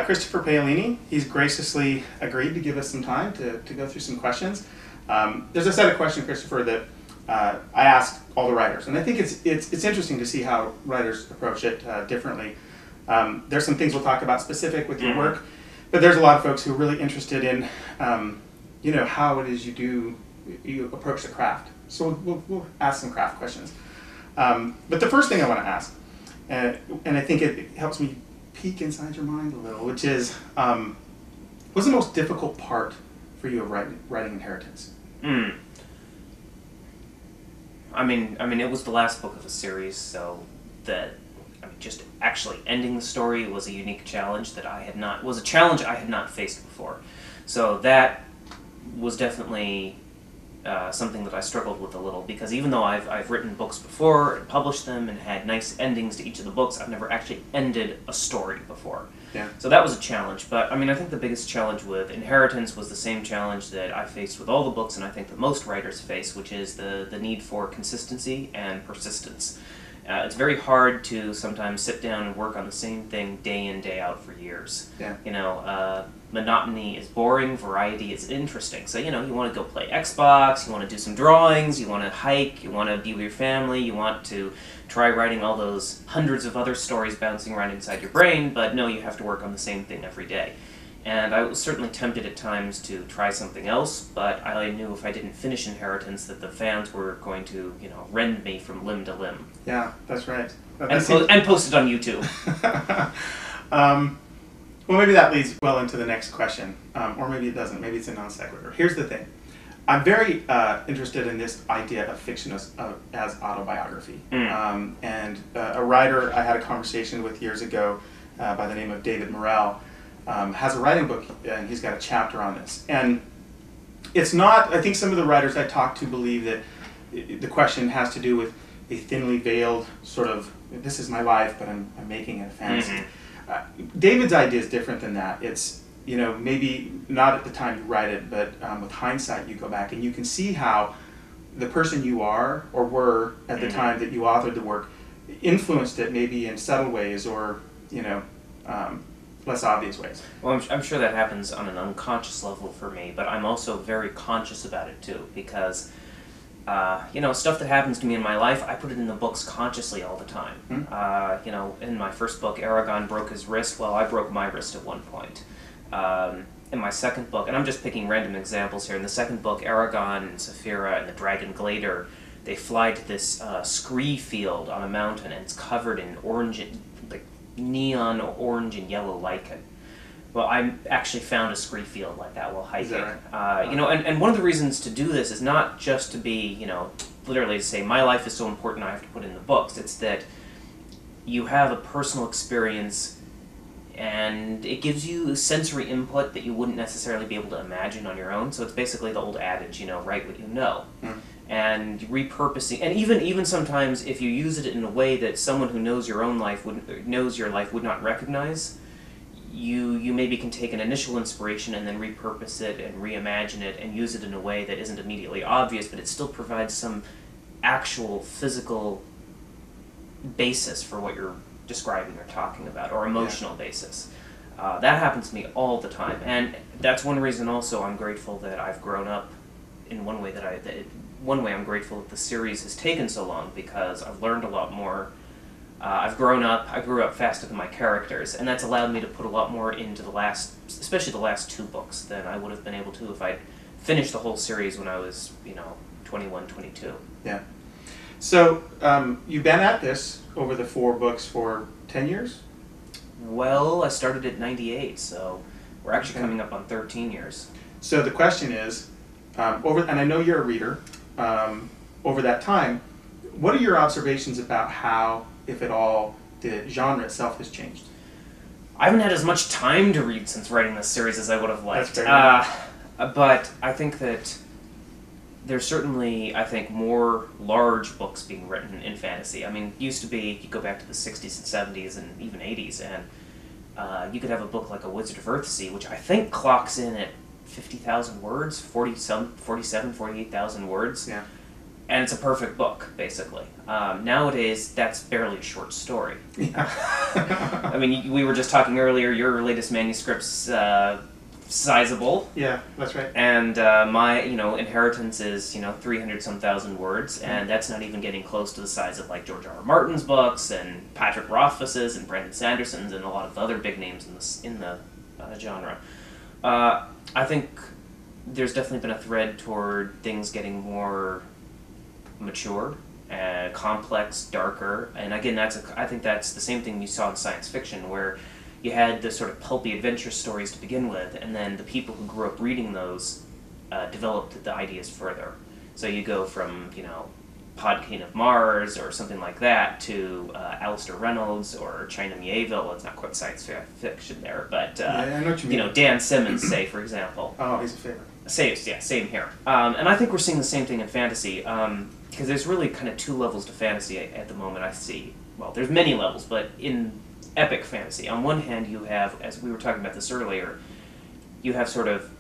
Christopher Paolini. He's graciously agreed to give us some time to go through some questions. There's a set of questions, Christopher, that I asked all the writers, and I think it's interesting to see how writers approach it differently. There's some things we'll talk about specific with your work, but there's a lot of folks who are really interested in, how it is you approach the craft. So we'll ask some craft questions. But the first thing I want to ask, and I think it helps me peek inside your mind a little, which is, what's the most difficult part for you of writing Inheritance? I mean, it was the last book of a series, so just actually ending the story was a unique challenge that was a challenge I had not faced before. So that was definitely something that I struggled with a little, because even though I've written books before and published them and had nice endings to each of the books, I've never actually ended a story before. Yeah. So that was a challenge. But I think the biggest challenge with Inheritance was the same challenge that I faced with all the books, and I think that most writers face, which is the need for consistency and persistence. It's very hard to sometimes sit down and work on the same thing day in, day out for years. Yeah. Monotony is boring, variety is interesting. So, you want to go play Xbox, you want to do some drawings, you want to hike, you want to be with your family, you want to try writing all those hundreds of other stories bouncing around inside your brain, but no, you have to work on the same thing every day. And I was certainly tempted at times to try something else, but I knew if I didn't finish Inheritance that the fans were going to, rend me from limb to limb. Yeah, that's right. And post it on YouTube. Well, maybe that leads well into the next question, or maybe it doesn't. Maybe it's a non sequitur. Here's the thing. I'm very interested in this idea of fiction as autobiography. And a writer I had a conversation with years ago by the name of David Morrell has a writing book, and he's got a chapter on this. And it's not, I think some of the writers I talk to believe that the question has to do with a thinly veiled sort of, this is my life, but I'm making it a fantasy. David's idea is different than that. It's, maybe not at the time you write it, but with hindsight you go back and you can see how the person you are or were at the time that you authored the work influenced it maybe in subtle ways or, less obvious ways. Well, I'm sure that happens on an unconscious level for me, but I'm also very conscious about it too, because stuff that happens to me in my life, I put it in the books consciously all the time. In my first book, Eragon broke his wrist. Well, I broke my wrist at one point. In my second book, and I'm just picking random examples here, in the second book, Eragon and Saphira and the Dragon Glader, they fly to this scree field on a mountain, and it's covered in orange, like neon orange and yellow lichen. Well, I actually found a scree field like that while hiking. Is that right? And one of the reasons to do this is not just to be, literally to say, my life is so important I have to put in the books. It's that you have a personal experience and it gives you sensory input that you wouldn't necessarily be able to imagine on your own. So it's basically the old adage, write what you know. And repurposing, and even sometimes if you use it in a way that someone who knows your life would not recognize, you maybe can take an initial inspiration and then repurpose it and reimagine it and use it in a way that isn't immediately obvious, but it still provides some actual physical basis for what you're describing or talking about, or emotional basis. That happens to me all the time, and that's one reason also I'm grateful that I've grown up in one way one way I'm grateful that the series has taken so long, because I've learned a lot more. I grew up faster than my characters, and that's allowed me to put a lot more into especially the last two books, than I would have been able to if I'd finished the whole series when I was, 21, 22. Yeah. So, you've been at this over the 4 books for 10 years? Well, I started at 98, so we're actually coming up on 13 years. So the question is, and I know you're a reader, over that time, what are your observations about how, if at all, the genre itself has changed? I haven't had as much time to read since writing this series as I would have liked. That's fair. But I think that there's certainly, more large books being written in fantasy. It used to be, you go back to the 60s and 70s and even 80s, and you could have a book like A Wizard of Earthsea, which I think clocks in at 50,000 words, 47, 48,000 words. Yeah. and it's a perfect book, basically. Nowadays, that's barely a short story. I mean, we were just talking earlier, your latest manuscript's sizable. Yeah, that's right. And my, Inheritance is, 300-some thousand words, and that's not even getting close to the size of, like, George R. R. Martin's books, and Patrick Rothfuss's, and Brandon Sanderson's, and a lot of other big names in the genre. I think there's definitely been a thread toward things getting more mature, complex, darker, and again, I think that's the same thing you saw in science fiction, where you had the sort of pulpy adventure stories to begin with, and then the people who grew up reading those developed the ideas further. So you go from, Podkine of Mars or something like that to Alistair Reynolds or China Mieville. Well, it's not quite science fiction there, but I know what you mean. Dan Simmons, say, for example. Oh, he's a favorite. Same here. And I think we're seeing the same thing in fantasy, because there's really kind of two levels to fantasy at the moment I see. Well, there's many levels, but in epic fantasy, on one hand you have, as we were talking about this earlier, you have sort of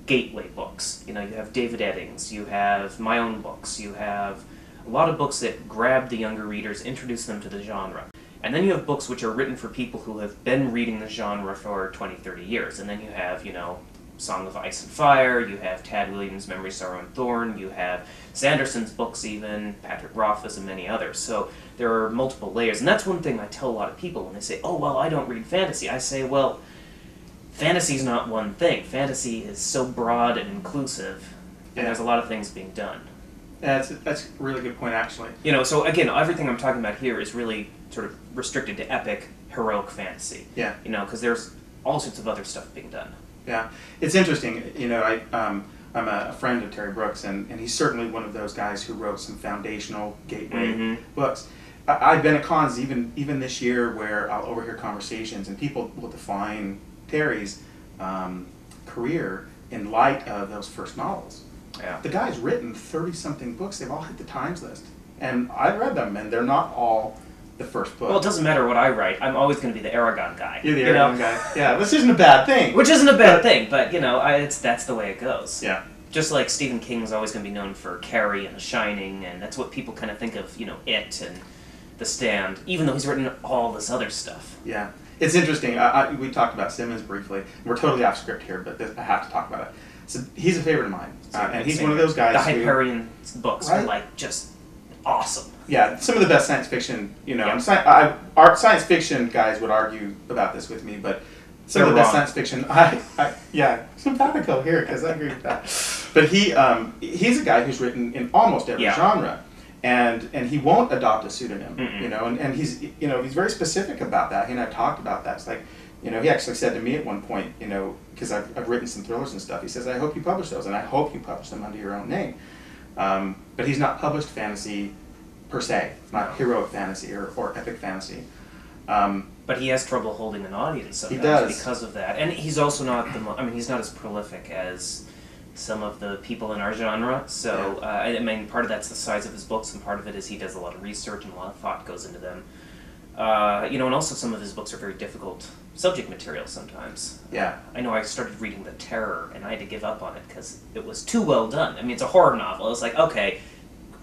gateway books. You have David Eddings, you have my own books, you have a lot of books that grab the younger readers, introduce them to the genre. And then you have books which are written for people who have been reading the genre for 20, 30 years. And then you have, Song of Ice and Fire, you have Tad Williams' Memory, Sorrow, and Thorn, you have Sanderson's books even, Patrick Rothfuss, and many others. So there are multiple layers. And that's one thing I tell a lot of people when they say, oh, well, I don't read fantasy. I say, well, fantasy's not one thing. Fantasy is so broad and inclusive, and there's a lot of things being done. That's a really good point, actually. So again, everything I'm talking about here is really sort of restricted to epic, heroic fantasy. Yeah. Because there's all sorts of other stuff being done. Yeah. It's interesting, I'm a friend of Terry Brooks, and he's certainly one of those guys who wrote some foundational gateway books. I've been at cons even this year where I'll overhear conversations, and people will define Terry's career in light of those first novels. Yeah. The guy's written 30-something books. They've all hit the Times list. And I've read them, and they're not all the first book. Well, it doesn't matter what I write. I'm always going to be the Eragon guy. You're the Eragon guy. Yeah, this isn't a bad thing. Which isn't a bad thing, but, that's the way it goes. Yeah. Just like Stephen King's always going to be known for Carrie and The Shining, and that's what people kind of think of, It and The Stand, even though he's written all this other stuff. Yeah. It's interesting. We talked about Simmons briefly. We're totally off script here, but I have to talk about it. So he's a favorite of mine, and he's one of those guys. The Hyperion books are like just awesome. Yeah, some of the best science fiction. Our science fiction guys would argue about this with me, but some of the best science fiction. Simpatico here because I agree with that. But he's a guy who's written in almost every genre, and he won't adopt a pseudonym. And he's he's very specific about that. He and I talked about that. It's like. He actually said to me at one point, because I've written some thrillers and stuff, he says, I hope you publish those, and I hope you publish them under your own name. But he's not published fantasy per se, not heroic fantasy or epic fantasy. But he has trouble holding an audience sometimes because of that. And he's also not he's not as prolific as some of the people in our genre. So, part of that's the size of his books, and part of it is he does a lot of research and a lot of thought goes into them. And also some of his books are very difficult subject material sometimes. Yeah. I know I started reading The Terror, and I had to give up on it because it was too well done. It's a horror novel. It's like, okay,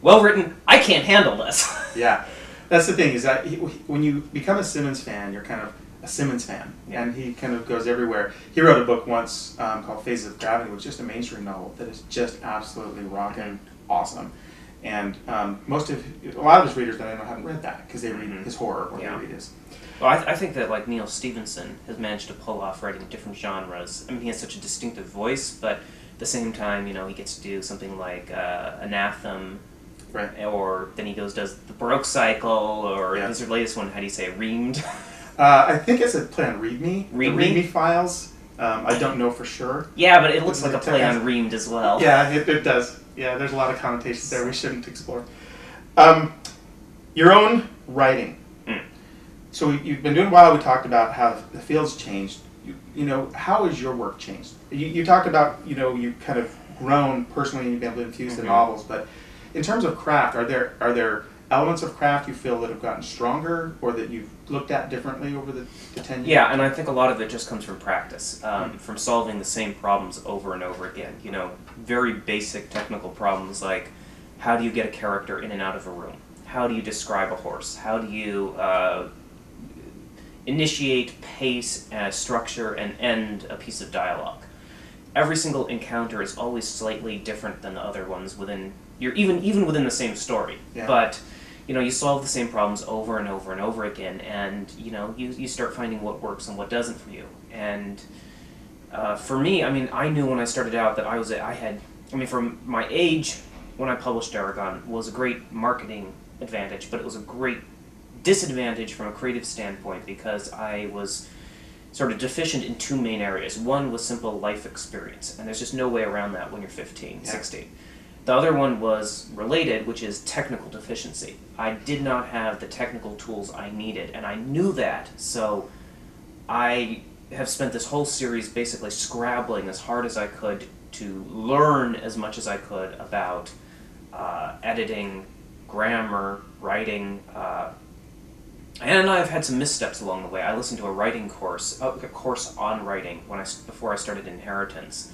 well written, I can't handle this. Yeah. That's the thing, is that when you become a Simmons fan, you're kind of a Simmons fan, and he kind of goes everywhere. He wrote a book once called Phases of Gravity, which is just a mainstream novel that is just absolutely rockin' awesome. And a lot of his readers that I know haven't read that because they read his horror or they read his. Well, I think that Neil Stephenson has managed to pull off writing different genres. He has such a distinctive voice, but at the same time, he gets to do something like Anathem, right? Or then he does the Baroque Cycle, or his latest one. How do you say it? Reamed? I think it's a play on README. README? The README files. I don't know for sure. Yeah, but it looks like a play on Reamed as well. Yeah, it does. Yeah, there's a lot of connotations there we shouldn't explore. Your own writing. So you've been doing a while. We talked about how the field's changed. How has your work changed? You talked about, you've kind of grown personally and you've been able to infuse the novels, but in terms of craft, are there elements of craft you feel that have gotten stronger or that you've looked at differently over the 10 years? Yeah, and I think a lot of it just comes from practice, from solving the same problems over and over again. Very basic technical problems like how do you get a character in and out of a room? How do you describe a horse? How do you initiate, pace, structure, and end a piece of dialogue? Every single encounter is always slightly different than the other ones within even within the same story. Yeah. But you solve the same problems over and over and over again, and you start finding what works and what doesn't for you. And for me, I knew when I started out that for my age, when I published Eragon, was a great marketing advantage, but it was a great disadvantage from a creative standpoint because I was sort of deficient in two main areas. One was simple life experience, and there's just no way around that when you're 15, 16. The other one was related, which is technical deficiency. I did not have the technical tools I needed, and I knew that, so I have spent this whole series basically scrabbling as hard as I could to learn as much as I could about editing, grammar, writing, and I've had some missteps along the way. I listened to a writing course, a course on writing before I started Inheritance,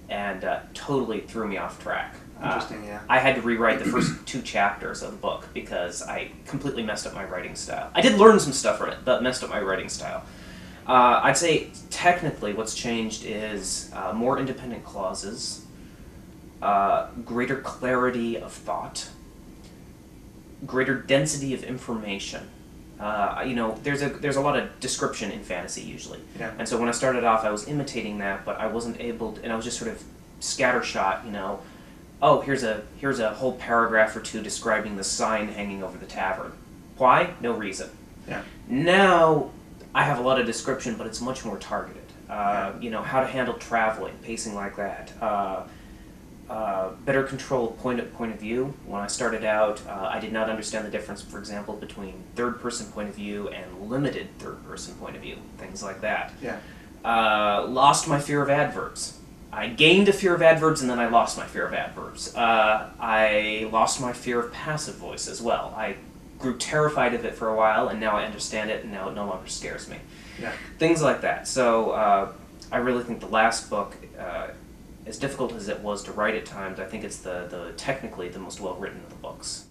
and totally threw me off track. Interesting, yeah. I had to rewrite the first 2 chapters of the book because I completely messed up my writing style. I did learn some stuff from it, but messed up my writing style. I'd say technically what's changed is more independent clauses, greater clarity of thought, greater density of information. There's a lot of description in fantasy usually. Yeah. And so when I started off, I was imitating that, but I wasn't able to, and I was just sort of scattershot, oh, here's a whole paragraph or 2 describing the sign hanging over the tavern. Why? No reason. Yeah. Now, I have a lot of description, but it's much more targeted. How to handle traveling, pacing like that. Better control point of view. When I started out, I did not understand the difference, for example, between third-person point of view and limited third-person point of view. Things like that. Yeah. Lost my fear of adverbs. I gained a fear of adverbs, and then I lost my fear of adverbs. I lost my fear of passive voice as well. I grew terrified of it for a while, and now I understand it, and now it no longer scares me. Yeah. Things like that. So I really think the last book, as difficult as it was to write at times, I think it's technically the most well-written of the books.